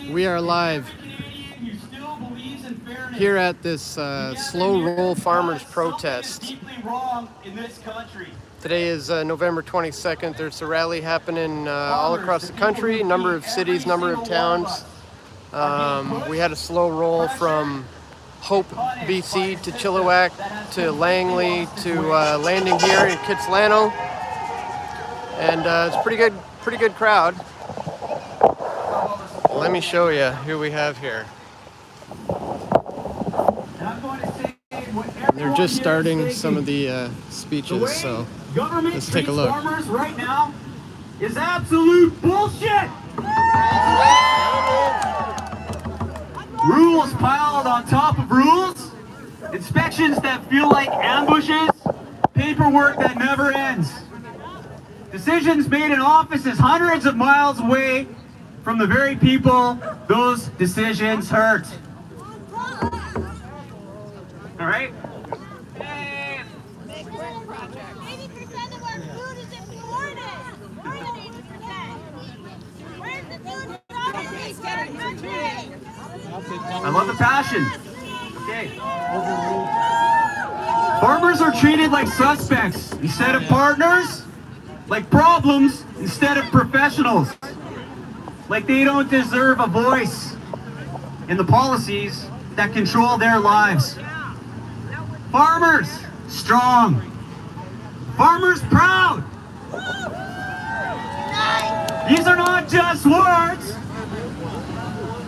We are live here at this slow roll farmers protest. Today is November 22nd. There's a rally happening all across the country, a number of cities, number of towns. We had a slow roll from Hope, BC to Chilliwack to Langley to landing here in Kitsilano, and it's a pretty good crowd. Let me show you who we have here. They're just starting some of the speeches, so let's take a look. Farmers right now is absolute bullshit. Rules piled on top of rules, inspections that feel like ambushes, paperwork that never ends. Decisions made in offices hundreds of miles away from the very people those decisions hurt. All right? 80% of our food is imported. More than 80%. Where's the food from in this country? I love the passion. Okay. Farmers are treated like suspects instead of partners, like problems instead of professionals, like they don't deserve a voice in the policies that control their lives. Farmers strong. Farmers proud. These are not just words.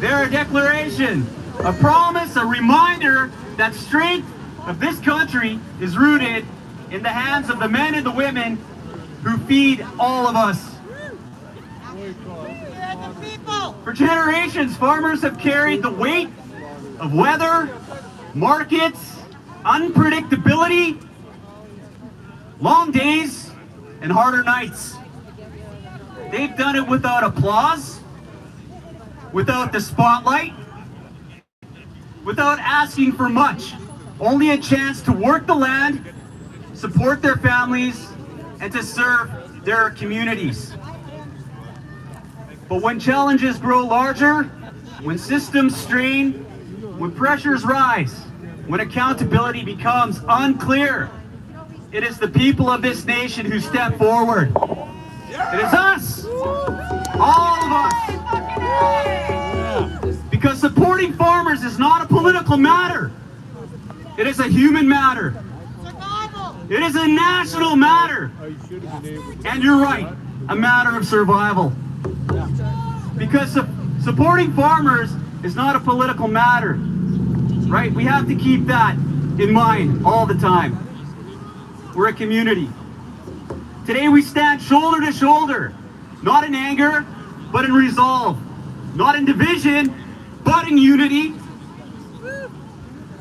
They're a declaration, a promise, a reminder that strength of this country is rooted in the hands of the men and the women who feed all of us. For generations, farmers have carried the weight of weather, markets, unpredictability, long days, and harder nights. They've done it without applause, without the spotlight, without asking for much, only a chance to work the land, support their families, and to serve their communities. But when challenges grow larger, when systems strain, when pressures rise, when accountability becomes unclear, it is the people of this nation who step forward. It is us, all of us. Because supporting farmers is not a political matter. It is a human matter. It is a national matter. And you're right, a matter of survival. Because supporting farmers is not a political matter, right? We have to keep that in mind all the time. We're a community. Today we stand shoulder to shoulder, not in anger, but in resolve. Not in division, but in unity.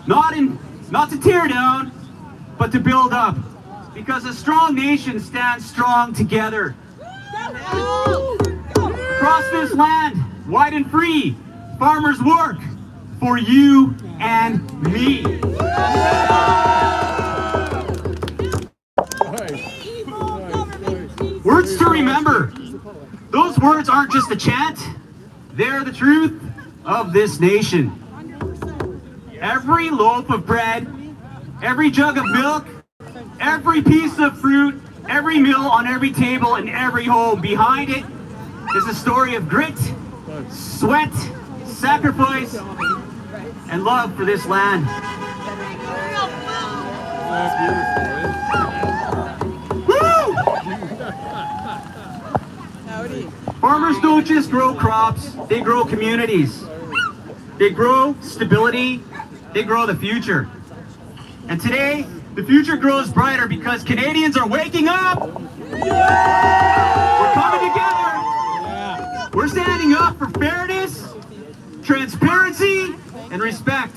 Not to tear down, but to build up. Because a strong nation stands strong together. Across this land, wide and free, farmers work for you and me. Words to remember. Those words aren't just a chant, they're the truth of this nation. Every loaf of bread, every jug of milk, every piece of fruit, every meal on every table in every home, behind it is a story of grit, sweat, sacrifice, and love for this land. Woo! Farmers don't just grow crops, they grow communities. They grow stability, they grow the future. And today, the future grows brighter because Canadians are waking up! We're coming together! We're standing up for fairness, transparency, and respect.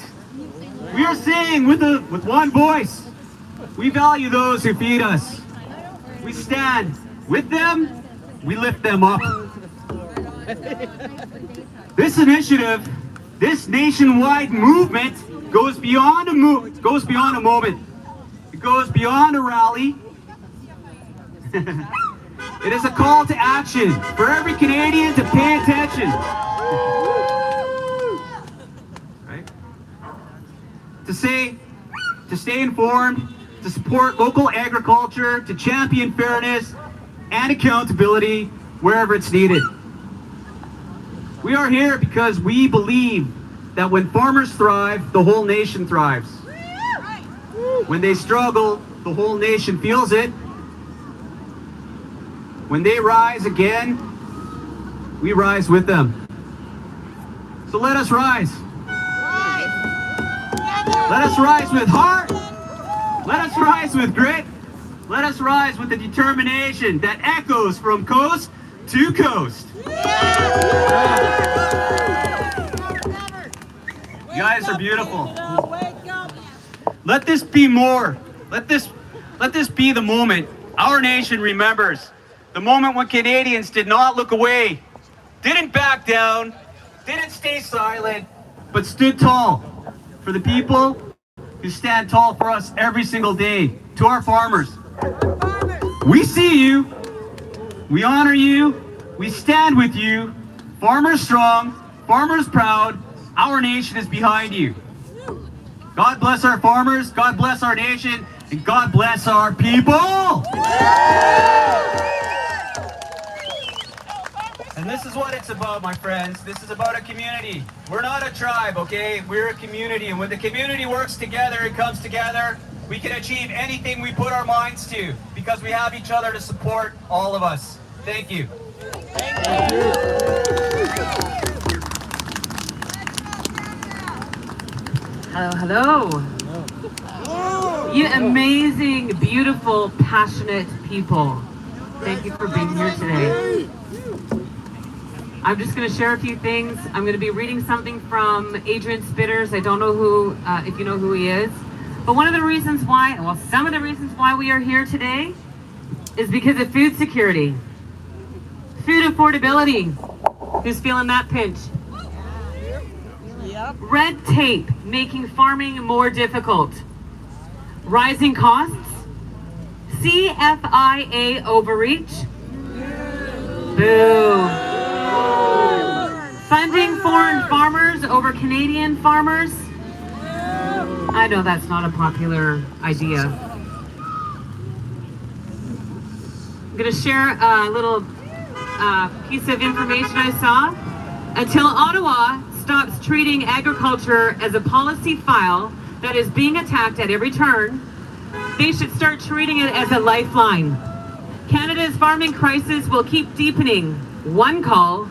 We are saying with one voice, we value those who feed us. We stand with them, we lift them up. This initiative, this nationwide movement goes beyond a moment. It goes beyond a rally. It is a call to action for every Canadian to pay attention, Right? To stay informed, to support local agriculture, to champion fairness and accountability wherever it's needed. We are here because we believe that when farmers thrive, the whole nation thrives. When they struggle, the whole nation feels it. When they rise again, we rise with them. So let us rise. Let us rise with heart. Let us rise with grit. Let us rise with the determination that echoes from coast to coast. You guys are beautiful. Let this be more. Let this be the moment our nation remembers. The moment when Canadians did not look away, didn't back down, didn't stay silent, but stood tall for the people who stand tall for us every single day. To our farmers, we see you, we honor you, we stand with you. Farmers strong, farmers proud, our nation is behind you. God bless our farmers, God bless our nation, and God bless our people! And this is what it's about, my friends. This is about a community. We're not a tribe, okay? We're a community, and when the community works together and comes together, we can achieve anything we put our minds to, because we have each other to support all of us. Thank you. Thank you. Hello, hello. You amazing, beautiful, passionate people. Thank you for being here today. I'm just going to share a few things. I'm going to be reading something from Adrian Spitters. I don't know who, if you know who he is. But one of the reasons why, well, some of the reasons why we are here today is because of food security. Food affordability. Who's feeling that pinch? Yep. Red tape making farming more difficult. Rising costs. CFIA overreach. Boo. Funding foreign farmers over Canadian farmers. I know that's not a popular idea. I'm going to share a little piece of information I saw. Until Ottawa stops treating agriculture as a policy file that is being attacked at every turn, they should start treating it as a lifeline. Canada's farming crisis will keep deepening, one call,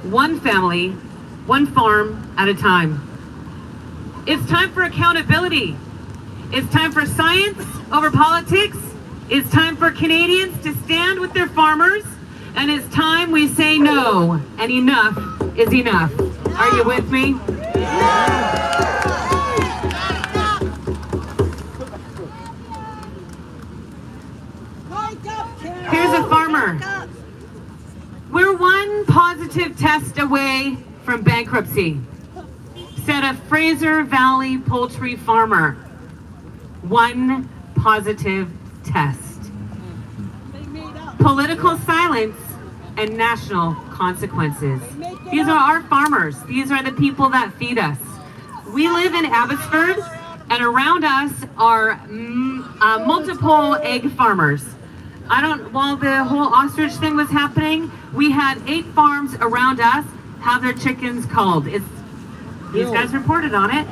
one family, one farm at a time. It's time for accountability. It's time for science over politics. It's time for Canadians to stand with their farmers. And it's time we say no, and enough is enough. Are you with me? Here's a farmer. We're one positive test away from bankruptcy, said a Fraser Valley poultry farmer. One positive test. Political silence and national consequences. These are our farmers. These are the people that feed us. We live in Abbotsford, and around us are multiple egg farmers. While the whole ostrich thing was happening, we had 8 farms around us have their chickens culled. These guys reported on it,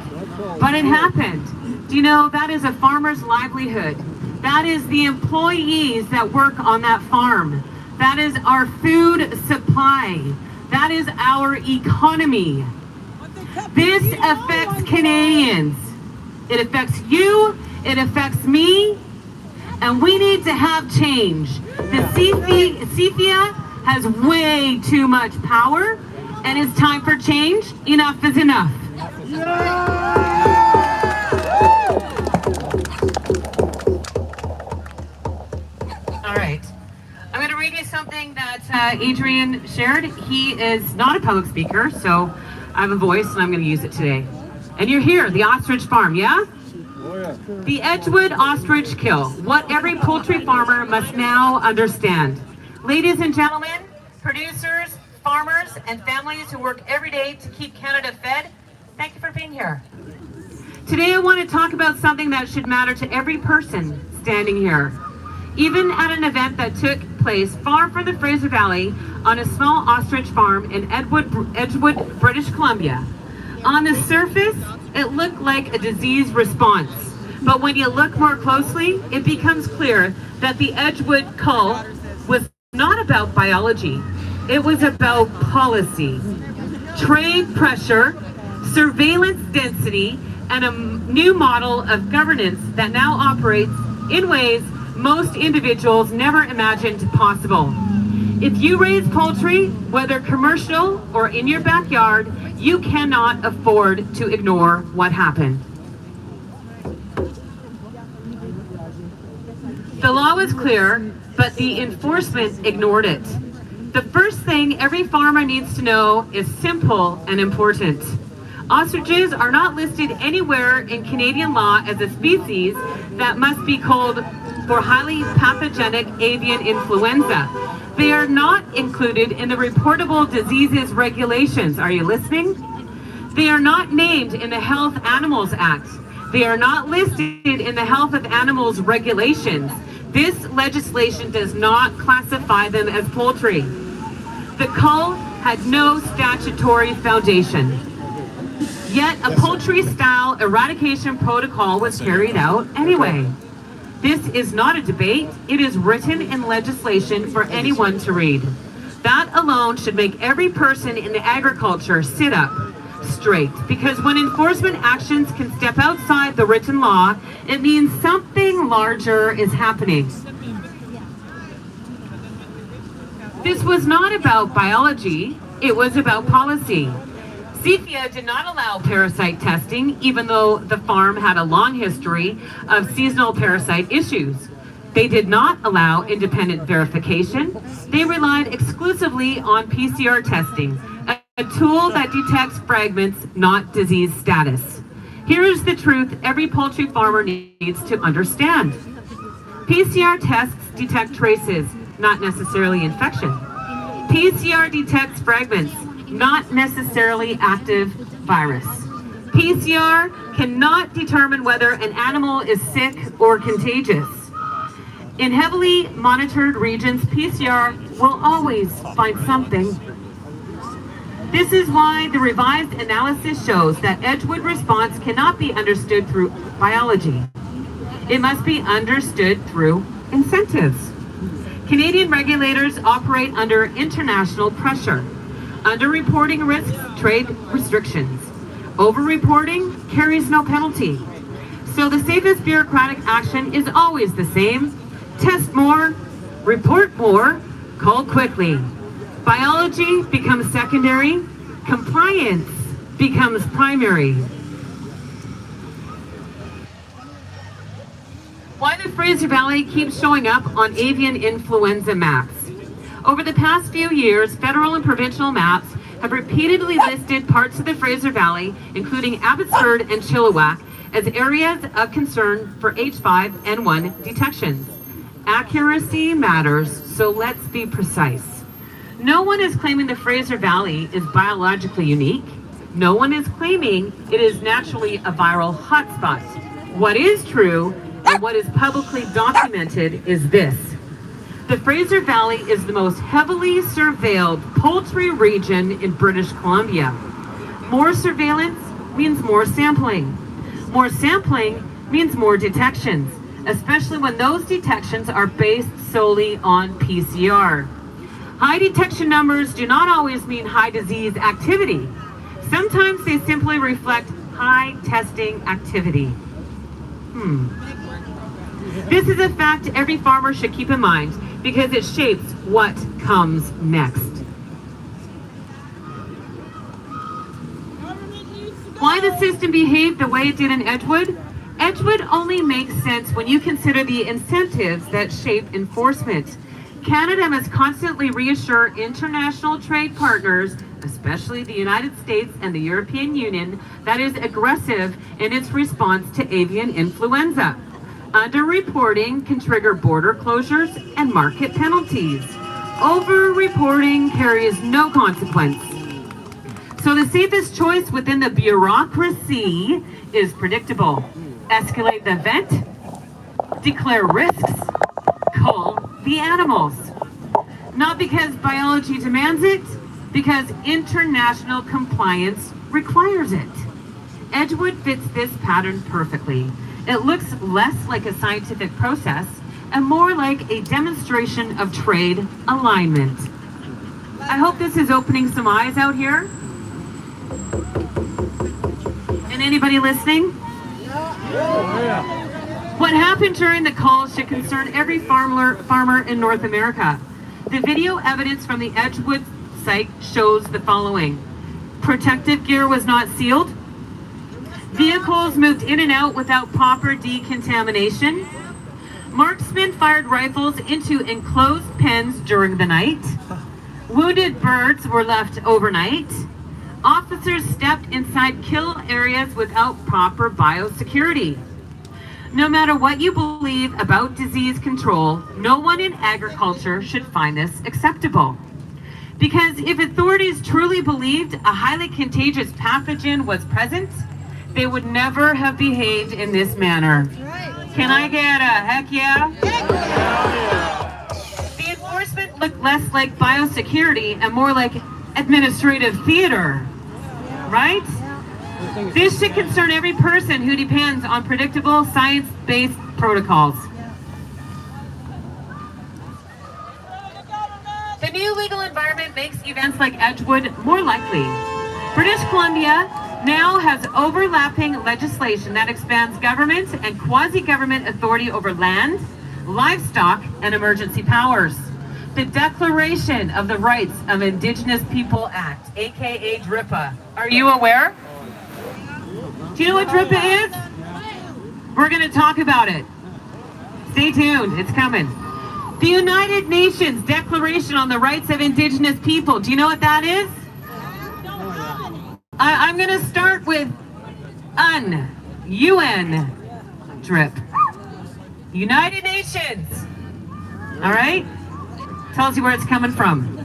but it happened. Do you know that is a farmer's livelihood? That is the employees that work on that farm. That is our food supply. That is our economy. This affects Canadians. It affects you, it affects me, and we need to have change. The CFIA has way too much power, and it's time for change. Enough is enough. All right. I'm going to read you something that Adrian shared. He is not a public speaker, so I have a voice, and I'm going to use it today. And you're here, the ostrich farm, yeah? The Edgewood ostrich kill, what every poultry farmer must now understand. Ladies and gentlemen, producers, farmers and families who work every day to keep Canada fed, thank you for being here. Today I want to talk about something that should matter to every person standing here. Even at an event that took place far from the Fraser Valley on a small ostrich farm in Edgewood, British Columbia. On the surface, it looked like a disease response. But when you look more closely, it becomes clear that the Edgewood cull was not about biology. It was about policy, trade pressure, surveillance density, and a new model of governance that now operates in ways most individuals never imagined possible. If you raise poultry, whether commercial or in your backyard, you cannot afford to ignore what happened. The law was clear, but the enforcement ignored it. The first thing every farmer needs to know is simple and important. Ostriches are not listed anywhere in Canadian law as a species that must be culled for highly pathogenic avian influenza. They are not included in the reportable diseases regulations. Are you listening? They are not named in the Health Animals Act. They are not listed in the Health of Animals regulations. This legislation does not classify them as poultry. The cull had no statutory foundation. Yet a poultry-style eradication protocol was carried out anyway. This is not a debate, it is written in legislation for anyone to read. That alone should make every person in the agriculture sit up straight, because when enforcement actions can step outside the written law, it means something larger is happening. This was not about biology, it was about policy. CFIA did not allow parasite testing, even though the farm had a long history of seasonal parasite issues. They did not allow independent verification. They relied exclusively on PCR testing, a tool that detects fragments, not disease status. Here is the truth every poultry farmer needs to understand. PCR tests detect traces, not necessarily infection. PCR detects fragments, not necessarily active virus. PCR cannot determine whether an animal is sick or contagious. In heavily monitored regions, PCR will always find something. This is why the revised analysis shows that Edgewood response cannot be understood through biology. It must be understood through incentives. Canadian regulators operate under international pressure. Underreporting risks trade restrictions. Overreporting carries no penalty. So the safest bureaucratic action is always the same. Test more, report more, cull quickly. Biology becomes secondary, compliance becomes primary. Why the Fraser Valley keeps showing up on avian influenza maps. Over the past few years, federal and provincial maps have repeatedly listed parts of the Fraser Valley, including Abbotsford and Chilliwack, as areas of concern for H5N1 detections. Accuracy matters, so let's be precise. No one is claiming the Fraser Valley is biologically unique. No one is claiming it is naturally a viral hotspot. What is true and what is publicly documented is this. The Fraser Valley is the most heavily surveilled poultry region in British Columbia. More surveillance means more sampling. More sampling means more detections, especially when those detections are based solely on PCR. High detection numbers do not always mean high disease activity. Sometimes they simply reflect high testing activity. This is a fact every farmer should keep in mind because it shapes what comes next. Why the system behaved the way it did in Edgewood? Edgewood only makes sense when you consider the incentives that shape enforcement. Canada must constantly reassure international trade partners, especially the United States and the European Union, that is aggressive in its response to avian influenza. Underreporting can trigger border closures and market penalties. Over-reporting carries no consequence. So the safest choice within the bureaucracy is predictable. Escalate the event, declare risks, cull the animals. Not because biology demands it, because international compliance requires it. Edgewood fits this pattern perfectly. It looks less like a scientific process and more like a demonstration of trade alignment. I hope this is opening some eyes out here. And anybody listening? What happened during the call should concern every farmer in North America. The video evidence from the Edgewood site shows the following. Protective gear was not sealed. Vehicles moved in and out without proper decontamination. Marksmen fired rifles into enclosed pens during the night. Wounded birds were left overnight. Officers stepped inside kill areas without proper biosecurity. No matter what you believe about disease control, no one in agriculture should find this acceptable. Because if authorities truly believed a highly contagious pathogen was present, they would never have behaved in this manner. Can I get a heck yeah? The enforcement looked less like biosecurity and more like administrative theater, right? This should concern every person who depends on predictable, science-based protocols. The new legal environment makes events like Edgewood more likely. British Columbia now has overlapping legislation that expands government and quasi-government authority over land, livestock, and emergency powers. The Declaration of the Rights of Indigenous People Act, aka DRIPA. Are you aware? Do you know what DRIPA is? We're going to talk about it. Stay tuned, it's coming. The United Nations Declaration on the Rights of Indigenous People. Do you know what that is? I'm going to start with UN, DRIP. United Nations. All right? Tells you where it's coming from.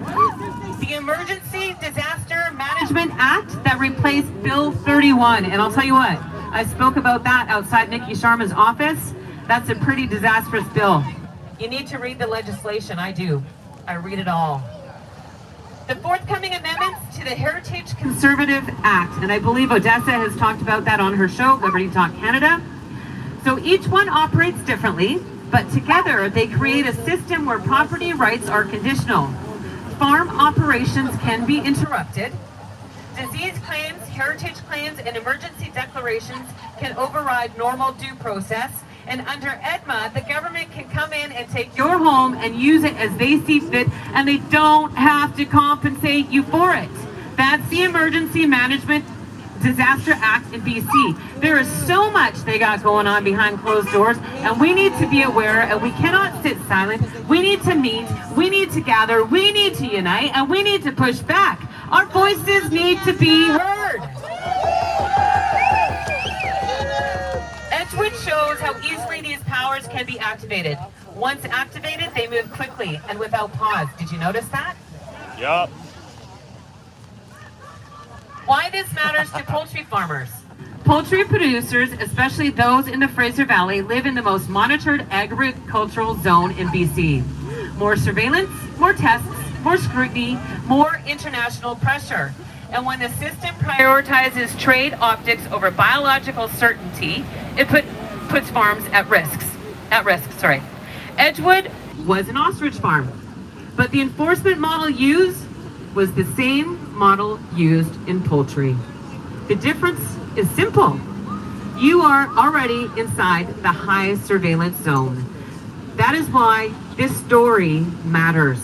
The Emergency Disaster Management Act that replaced Bill 31. And I'll tell you what, I spoke about that outside Nikki Sharma's office. That's a pretty disastrous bill. You need to read the legislation. I do. I read it all. The forthcoming amendments to the Heritage Conservative Act, and I believe Odessa has talked about that on her show, Liberty Talk Canada. So each one operates differently, but together they create a system where property rights are conditional. Farm operations can be interrupted. Disease claims, heritage claims, and emergency declarations can override normal due process. And under EDMA, the government can come in and take your home and use it as they see fit, and they don't have to compensate you for it. That's the Emergency Management Disaster Act in BC. There is so much they got going on behind closed doors, and we need to be aware, and we cannot sit silent. We need to meet, we need to gather, we need to unite, and we need to push back. Our voices need to be heard. Edgewood shows how easily these powers can be activated. Once activated, they move quickly and without pause. Did you notice that? Yup. Why this matters to poultry farmers. Poultry producers, especially those in the Fraser Valley, live in the most monitored agricultural zone in BC. More surveillance, more tests, more scrutiny, more international pressure. And when the system prioritizes trade optics over biological certainty, it puts farms at risk. Edgewood was an ostrich farm, but the enforcement model used was the same model used in poultry. The difference is simple. You are already inside the high surveillance zone. That is why this story matters.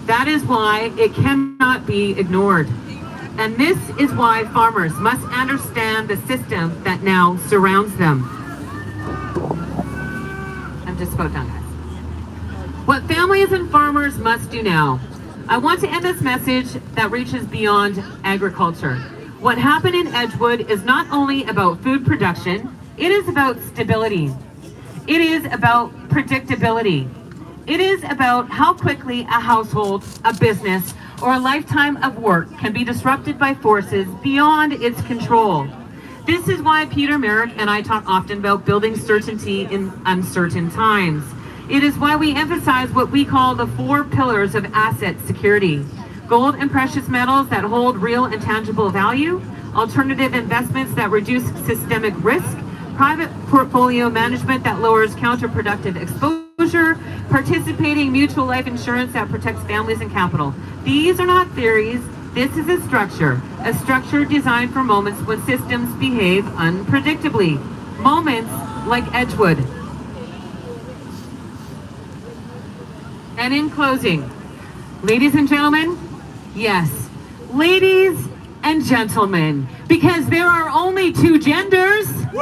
That is why it cannot be ignored. And this is why farmers must understand the system that now surrounds them. I'm just about done, guys. What families and farmers must do now. I want to end this message that reaches beyond agriculture. What happened in Edgewood is not only about food production, it is about stability. It is about predictability. It is about how quickly a household, a business, or a lifetime of work can be disrupted by forces beyond its control. This is why Peter Merrick and I talk often about building certainty in uncertain times. It is why we emphasize what we call the 4 pillars of asset security: gold and precious metals that hold real and tangible value, alternative investments that reduce systemic risk, private portfolio management that lowers counterproductive exposure, participating mutual life insurance that protects families and capital. These are not theories. This is a structure designed for moments when systems behave unpredictably. Moments like Edgewood. And in closing, ladies and gentlemen, yes, ladies and gentlemen, because there are only 2 genders. We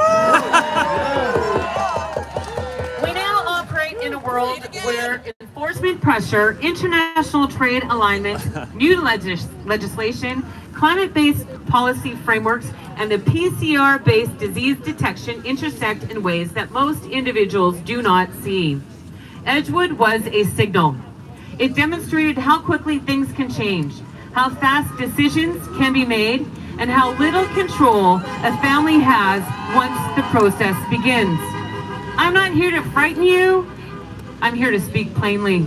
now operate in a world where enforcement pressure, international trade alignment, new legislation, climate-based policy frameworks, and the PCR-based disease detection intersect in ways that most individuals do not see. Edgewood was a signal. It demonstrated how quickly things can change, how fast decisions can be made, and how little control a family has once the process begins. I'm not here to frighten you. I'm here to speak plainly.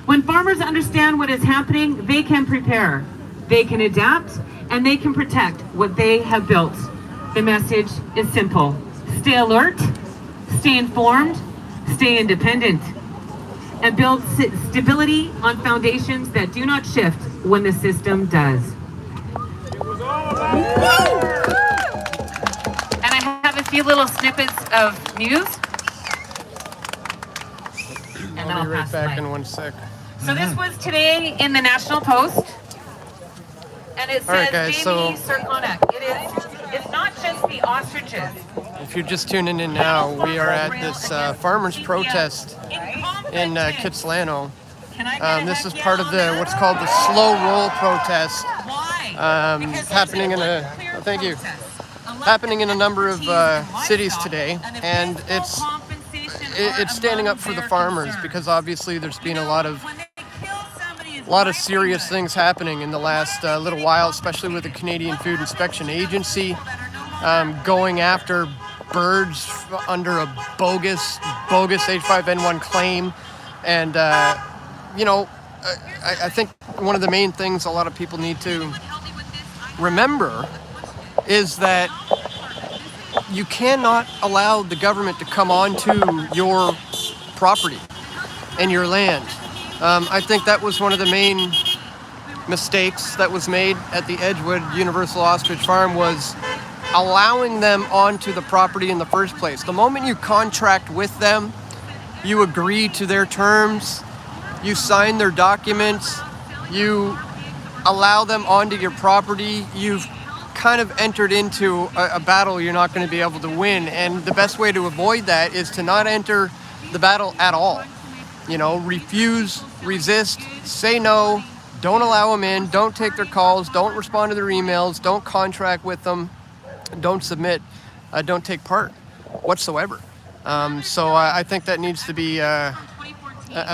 When farmers understand what is happening, they can prepare, they can adapt, and they can protect what they have built. The message is simple. Stay alert, stay informed, stay independent, and build stability on foundations that do not shift when the system does. And I have a few little snippets of news. And then I'll be right pass the back mic. in 1 sec. So this was today in the National Post, and it All right, says guys, Jamie so- Sircona. It's not just the ostriches. If you're just tuning in now, we are at this farmers protest in Kitsilano. This is part of the what's called the slow roll protest, happening in a happening in a number of cities today, and it's standing up for the farmers, because obviously there's been a lot of serious things happening in the last little while, especially with the Canadian Food Inspection Agency going after birds under a bogus H5N1 claim. And I think one of the main things a lot of people need to remember is that you cannot allow the government to come onto your property and your land. I think that was one of the main mistakes that was made at the Edgewood Universal Ostrich Farm, was allowing them onto the property in the first place. The moment you contract with them, you agree to their terms, you sign their documents, you allow them onto your property, you've kind of entered into a battle you're not going to be able to win. And the best way to avoid that is to not enter the battle at all. Refuse, resist, say no, don't allow them in, don't take their calls, don't respond to their emails, don't contract with them, don't submit, don't take part whatsoever. So I think that needs to be a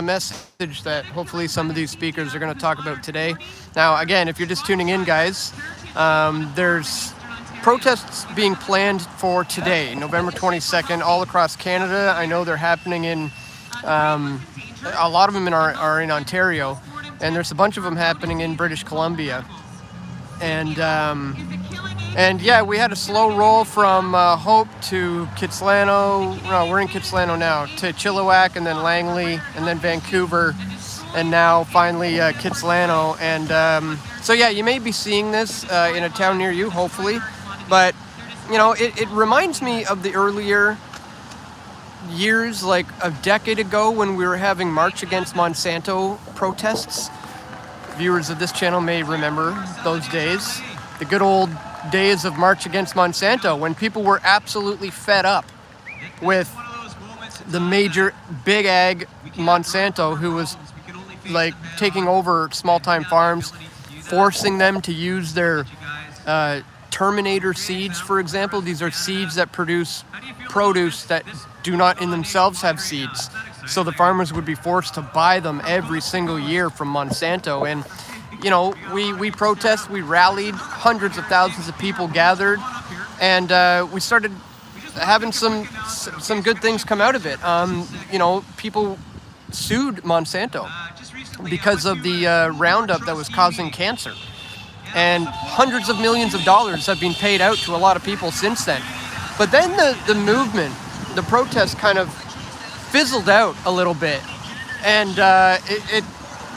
message that hopefully some of these speakers are going to talk about today. Now, again, if you're just tuning in, guys, there's protests being planned for today, November 22nd, all across Canada. I know they're happening in, a lot of them are in Ontario, and there's a bunch of them happening in British Columbia. And yeah, we had a slow roll from Hope to Kitsilano. No, we're in Kitsilano now, to Chilliwack, and then Langley, and then Vancouver, and now finally Kitsilano. And so yeah, you may be seeing this in a town near you, hopefully. But it reminds me of the earlier years, like a decade ago, when we were having March Against Monsanto protests. Viewers of this channel may remember those days, the good old days of March Against Monsanto, when people were absolutely fed up with the major big ag Monsanto, who was like taking over small-time farms, forcing them to use their Terminator seeds, for example. These are seeds that produce produce that do not in themselves have seeds. so the farmers would be forced to buy them every single year from Monsanto. And you know, we protested, we rallied, hundreds of thousands of people gathered, and we started having some good things come out of it. You know, people sued Monsanto because of the Roundup that was causing cancer. And hundreds of millions of dollars have been paid out to a lot of people since then. But then the movement, the protest kind of fizzled out a little bit. And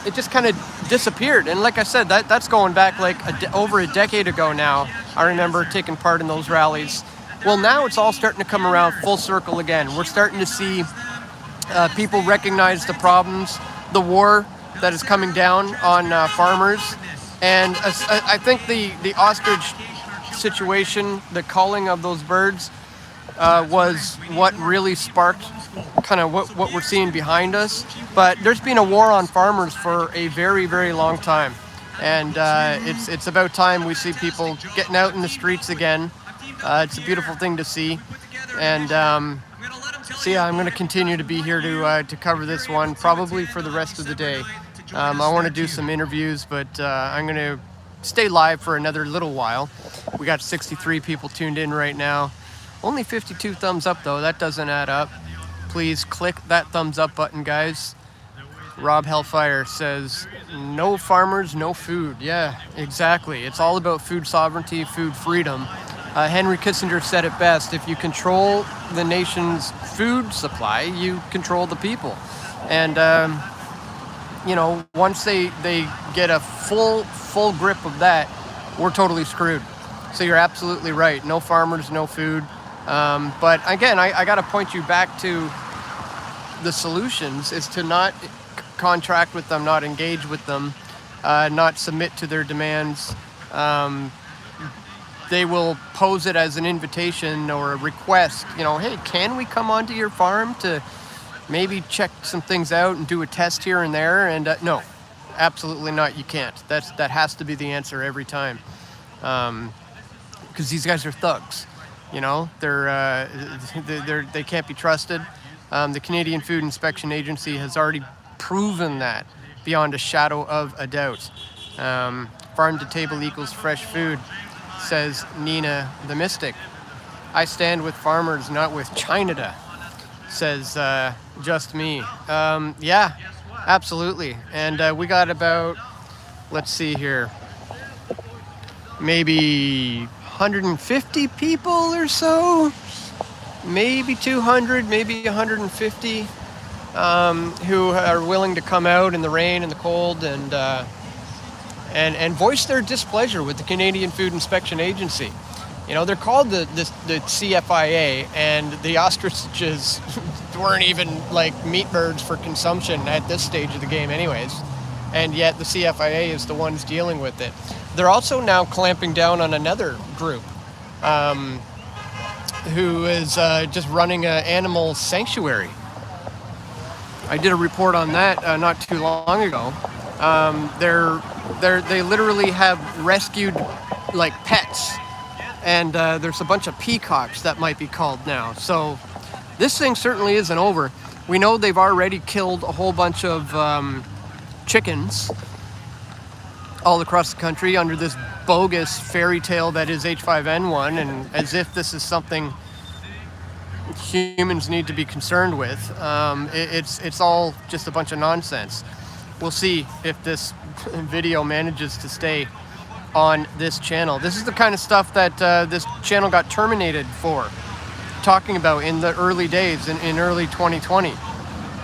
it just kind of disappeared. And like I said, that's going back like over a decade ago now. I remember taking part in those rallies. Well, now it's all starting to come around full circle again. We're starting to see people recognize the problems, the war that is coming down on farmers. And I think the ostrich situation, the culling of those birds, was what really sparked kind of what we're seeing behind us. But there's been a war on farmers for a very, very long time. And it's about time we see people getting out in the streets again. It's a beautiful thing to see. And so yeah, I'm going to continue to be here to cover this one, probably for the rest of the day. I want to do some interviews, but I'm going to stay live for another little while. We got 63 people tuned in right now. Only 52 thumbs up, though. That doesn't add up. Please click that thumbs up button, guys. Rob Hellfire says, no farmers, no food. Yeah, exactly. It's all about food sovereignty, food freedom. Henry Kissinger said it best: if you control the nation's food supply, you control the people. And you know, once they get a full grip of that, we're totally screwed. So you're absolutely right. No farmers, no food. But again, I got to point you back to the solutions is to not contract with them, not engage with them, not submit to their demands. They will pose it as an invitation or a request, you know, hey, can we come onto your farm to maybe check some things out and do a test here and there? And no, absolutely not. You can't. That has to be the answer every time, because these guys are thugs. You know, they can't be trusted. The Canadian Food Inspection Agency has already proven that beyond a shadow of a doubt. Farm to table equals fresh food, says Nina the Mystic. I stand with farmers, not with China, says Just Me. Yeah, absolutely. And we got about, let's see here, maybe 150 people or so, maybe 200, maybe 150 who are willing to come out in the rain and the cold and voice their displeasure with the Canadian Food Inspection Agency. You know, they're called the CFIA, and the ostriches weren't even like meat birds for consumption at this stage of the game anyways, and yet the CFIA is the ones dealing with it. They're also now clamping down on another group who is just running an animal sanctuary. I did a report on that not too long ago. They literally have rescued like pets, and there's a bunch of peacocks that might be called now. So this thing certainly isn't over. We know they've already killed a whole bunch of chickens all across the country under this bogus fairy tale that is H5N1, and as if this is something humans need to be concerned with. It's all just a bunch of nonsense. We'll see if this video manages to stay on this channel. This is the kind of stuff that this channel got terminated for, talking about in the early days, in early 2020.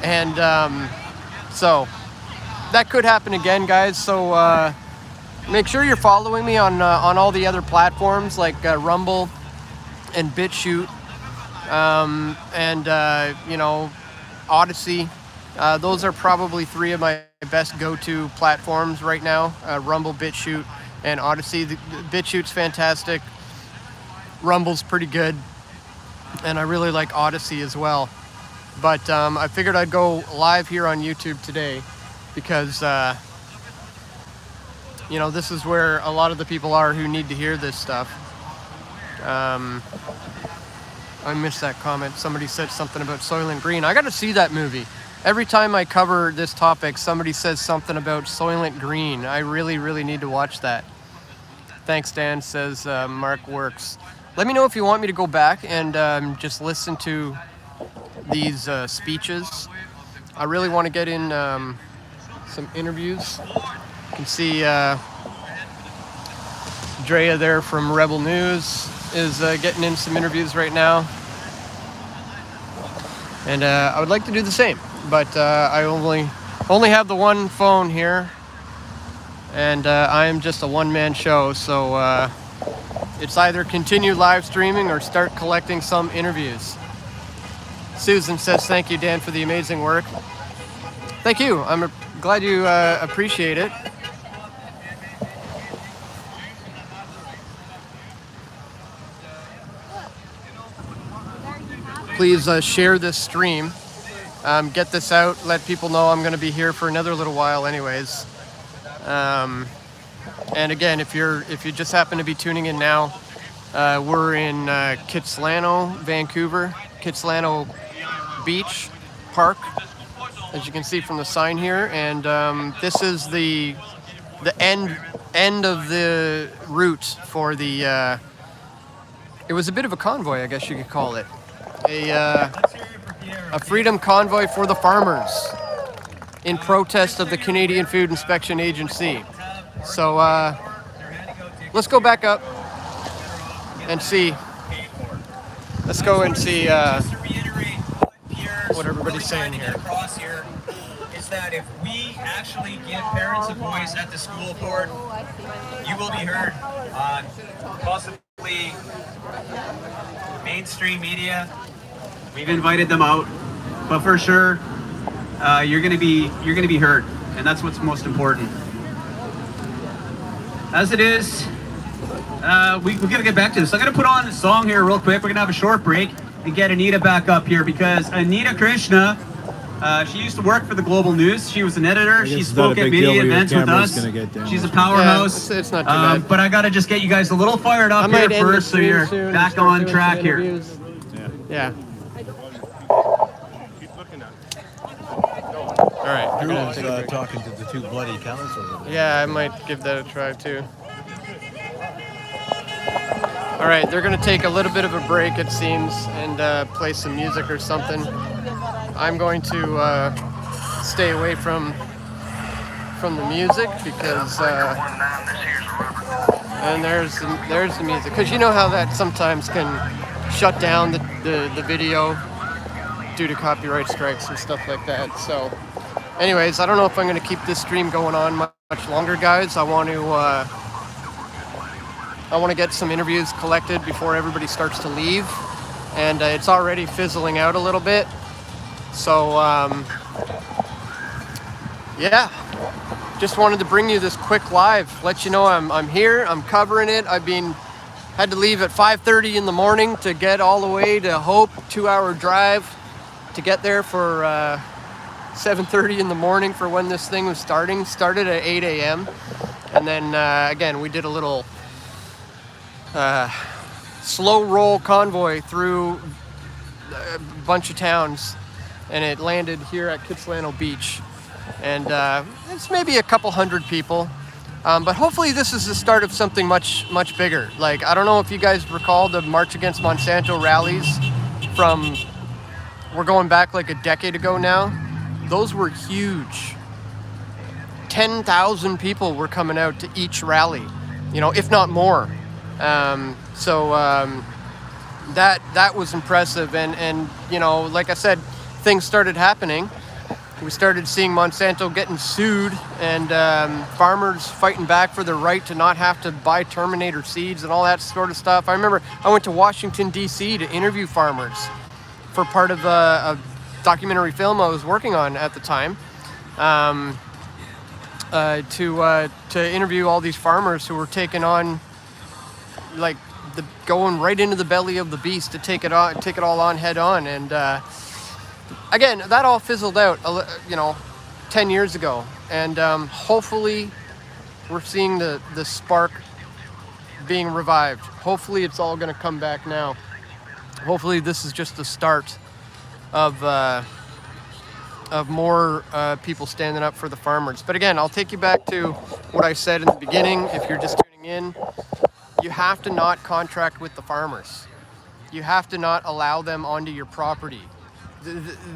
And so that could happen again, guys. So make sure you're following me on all the other platforms like Rumble and BitChute, and you know, Odyssey. Those are probably three of my best go-to platforms right now: Rumble, BitChute, and Odyssey. The BitChute's fantastic. Rumble's pretty good, and I really like Odyssey as well. But I figured I'd go live here on YouTube today because you know, this is where a lot of the people are who need to hear this stuff. I missed that comment. Somebody said something about Soylent Green. I got to see that movie. every time I cover this topic, somebody says something about Soylent Green. I really need to watch that. Thanks, Dan, says Mark Works. Let me know if you want me to go back and just listen to these speeches. I really want to get in some interviews. You can see Drea there from Rebel News is getting in some interviews right now. And I would like to do the same, but I only have the one phone here, and I am just a one-man show, so it's either continue live streaming or start collecting some interviews. Susan says, thank you, Dan, for the amazing work. Thank you. I'm glad you appreciate it. Please share this stream. Get this out. Let people know I'm going to be here for another little while anyways. And again, if you just happen to be tuning in now, we're in Kitsilano, Vancouver, Kitsilano Beach Park, as you can see from the sign here. And this is the end of the route for the... it was a bit of a convoy, I guess you could call it. A freedom convoy for the farmers in protest of the Canadian Food Inspection Agency. So let's go back up and see. Let's go and see what everybody's saying here. Is that if we actually give parents a voice at the school board, you will be heard on possibly mainstream media. We've invited them out, but for sure, you're gonna be heard, and that's what's most important. As it is, we're gonna get back to this. I'm gonna put on a song here real quick. We're gonna have a short break and get Anita back up here, because Anita Krishna, she used to work for the Global News. She was an editor. She spoke at many events with us. She's a powerhouse. Yeah, it's not too bad. But I gotta just get you guys a little fired up here first, so you're back on track here. Yeah. All right. Drew was talking to the two bloody councils. Yeah, I might give that a try too. All right, they're gonna take a little bit of a break, it seems, and play some music or something. I'm going to stay away from the music because and there's the music, because you know how that sometimes can shut down the video due to copyright strikes and stuff like that. So anyways, I don't know if I'm going to keep this stream going on much longer, guys. I want to get some interviews collected before everybody starts to leave, and it's already fizzling out a little bit. So yeah, just wanted to bring you this quick live, let you know I'm here, I'm covering it. Had to leave at 5:30 in the morning to get all the way to Hope, 2-hour drive to get there for 7:30 in the morning for when this thing was starting. Started at 8 a.m. And then again, we did a little slow roll convoy through a bunch of towns, and it landed here at Kitsilano Beach. And it's maybe a couple hundred people. But hopefully this is the start of something much bigger. Like, I don't know if you guys recall the March Against Monsanto rallies from, we're going back like a decade ago now. Those were huge. 10,000 people were coming out to each rally, if not more. So that was impressive. And like I said, things started happening. We started seeing Monsanto getting sued, and farmers fighting back for their right to not have to buy Terminator seeds and all that sort of stuff. I remember I went to Washington, D.C. to interview farmers for part of a documentary film I was working on at the time, to interview all these farmers who were taking on, like, going right into the belly of the beast to take it all on head on. And again, that all fizzled out, 10 years ago. And hopefully we're seeing the spark being revived. Hopefully it's all going to come back now. Hopefully this is just the start of of more people standing up for the farmers. But again, I'll take you back to what I said in the beginning. If you're just tuning in, you have to not contract with the farmers. You have to not allow them onto your property.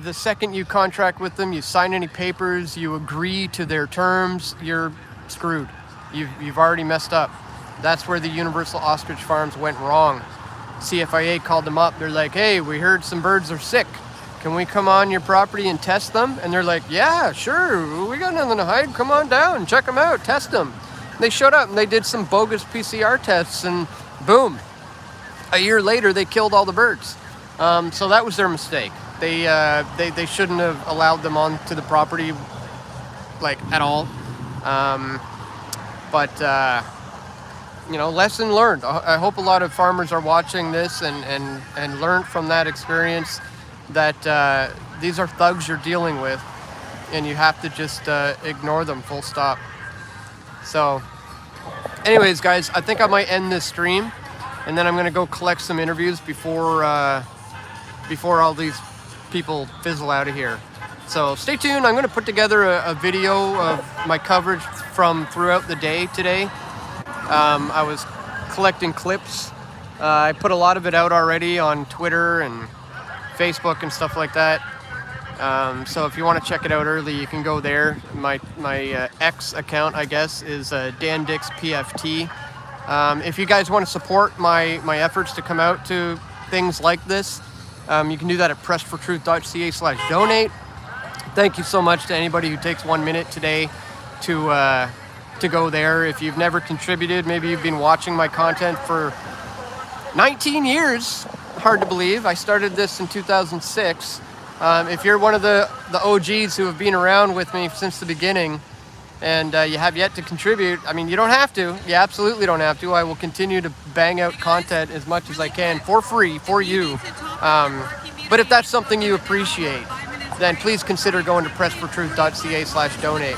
The second you contract with them, you sign any papers, you agree to their terms, you're screwed. You've already messed up. That's where the Universal Ostrich Farms went wrong. CFIA called them up. They're like, hey, we heard some birds are sick. Can we come on your property and test them? And they're like, yeah, sure. We got nothing to hide. Come on down, check them out, test them. They showed up and they did some bogus PCR tests, and boom. A year later, they killed all the birds. So that was their mistake. They shouldn't have allowed them onto the property, like, at all. You know, lesson learned. I hope a lot of farmers are watching this and learned from that experience that these are thugs you're dealing with, and you have to just ignore them, full stop. So anyways, guys, I think I might end this stream, and then I'm going to go collect some interviews before all these people fizzle out of here. So stay tuned. I'm going to put together a video of my coverage from throughout the day today. I was collecting clips. I put a lot of it out already on Twitter and Facebook and stuff like that. So if you want to check it out early, you can go there. My X account, I guess, is Dan Dicks PFT. If you guys want to support my efforts to come out to things like this, you can do that at pressfortruth.ca/donate. Thank you so much to anybody who takes 1 minute today to go there. If you've never contributed, maybe you've been watching my content for 19 years. Hard to believe. I started this in 2006. If you're one of the OGs who have been around with me since the beginning, and you have yet to contribute, I mean, you don't have to. You absolutely don't have to. I will continue to bang out content as much as I can for free for you. But if that's something you appreciate, then please consider going to pressfortruth.ca/donate.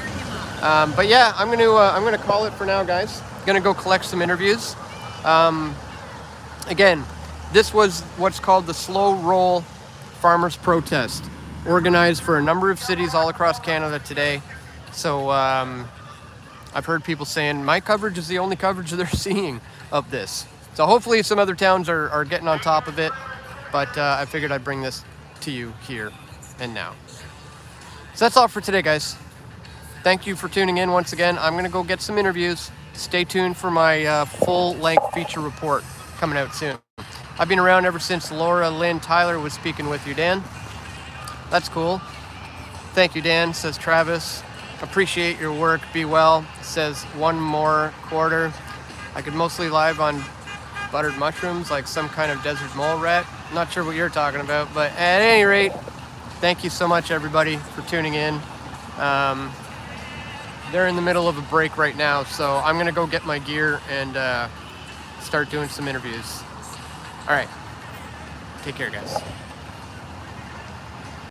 But yeah, I'm gonna call it for now, guys. Gonna go collect some interviews. Again, this was what's called the Slow Roll Farmers Protest, organized for a number of cities all across Canada today. So I've heard people saying my coverage is the only coverage they're seeing of this. So hopefully some other towns are getting on top of it. But I figured I'd bring this to you here and now. So that's all for today, guys. Thank you for tuning in once again. I'm going to go get some interviews. Stay tuned for my full-length feature report coming out soon. I've been around ever since Laura Lynn Tyler was speaking with you, Dan. That's cool. Thank you, Dan, says Travis. Appreciate your work. Be well, says one more quarter. I could mostly live on buttered mushrooms like some kind of desert mole rat. Not sure what you're talking about, but at any rate, thank you so much, everybody, for tuning in. They're in the middle of a break right now, so I'm going to go get my gear and start doing some interviews. All right. Take care, guys.